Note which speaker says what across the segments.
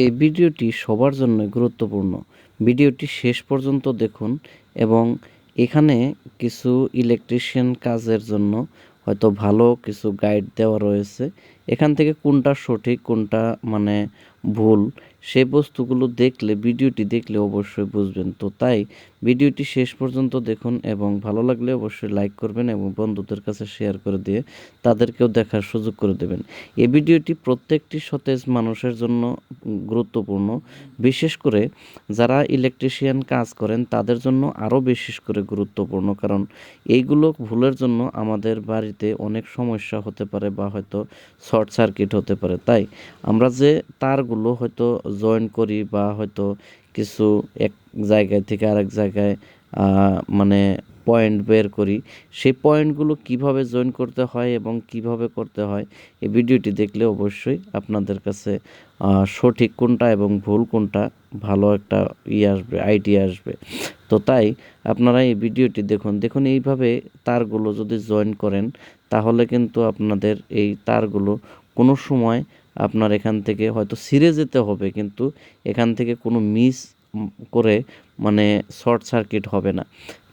Speaker 1: এই ভিডিওটি সবার জন্য গুরুত্বপূর্ণ। ভিডিওটি শেষ পর্যন্ত দেখুন এবং এখানে কিছু ইলেকট্রিশিয়ান কাজের জন্য হয়তো ভালো কিছু গাইড দেওয়া রয়েছে। এখান থেকে কোনটা সঠিক কোনটা মানে ভুল সেই বস্তুগুলো দেখলে ভিডিওটি দেখলে অবশ্যই বুঝবেন। তো তাই ভিডিওটি শেষ পর্যন্ত দেখুন এবং ভালো লাগলে অবশ্যই লাইক করবেন এবং বন্ধুদের কাছে শেয়ার করে দিয়ে তাদেরকেও দেখার সুযোগ করে দেবেন। এই ভিডিওটি প্রত্যেকটি সতেজ মানুষের জন্য গুরুত্বপূর্ণ, বিশেষ করে যারা ইলেকট্রিশিয়ান কাজ করেন তাদের জন্য আরও বিশেষ করে গুরুত্বপূর্ণ, কারণ এইগুলো ভুলের জন্য আমাদের বাড়িতে অনেক সমস্যা হতে পারে বা হয়তো শর্ট সার্কিট হতে পারে। তাই আমরা যে তারগুলো হয়তো জয়েন করি বা হয়তো কিছু এক জায়গায় থেকে আরেক জায়গায় মানে পয়েন্ট বের করি, সেই পয়েন্টগুলো কিভাবে জয়েন করতে হয় এবং কিভাবে করতে হয় এই ভিডিওটি দেখলে অবশ্যই আপনাদের কাছে সঠিক কোনটা এবং ভুল কোনটা ভালো একটা আসবে, আইডিয়া আসবে। তো তাই আপনারা এই ভিডিওটি দেখুন এইভাবে তারগুলো যদি জয়েন করেন তাহলে কিন্তু আপনাদের এই তারগুলো কোনো সময় আপনার এখান থেকে হয়তো ছিঁড়ে যেতে হবে, কিন্তু এখান থেকে কোনো মিস করে মানে শর্ট সার্কিট হবে না।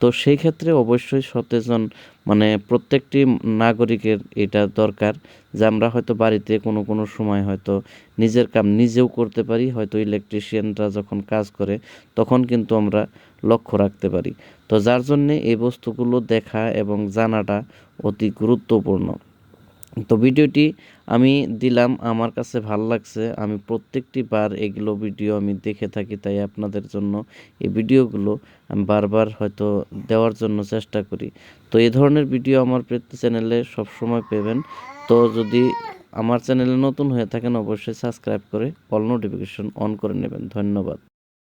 Speaker 1: তো সেই ক্ষেত্রে অবশ্যই সচেতন মানে প্রত্যেকটি নাগরিকের এটা দরকার যে আমরা হয়তো বাড়িতে কোনো সময় হয়তো নিজের কাম নিজেও করতে পারি, হয়তো ইলেকট্রিশিয়ানরা যখন কাজ করে তখন কিন্তু আমরা লক্ষ্য রাখতে পারি। তো যার জন্যে এই বস্তুগুলো দেখা এবং জানাটা অতি গুরুত্বপূর্ণ। তো ভিডিওটি আমি দিলাম, আমার কাছে ভালো লাগছে, আমি প্রত্যেকটি বার এগুলো ভিডিও আমি দেখে থাকি, তাই আপনাদের জন্য এই ভিডিওগুলো আমি বারবার হয়তো দেওয়ার জন্য চেষ্টা করি। তো এই ধরনের ভিডিও আমার চ্যানেলে সবসময় পাবেন। তো যদি আমার চ্যানেলে নতুন হয়ে থাকেন অবশ্যই সাবস্ক্রাইব করে অল নোটিফিকেশন অন করে নেবেন। ধন্যবাদ।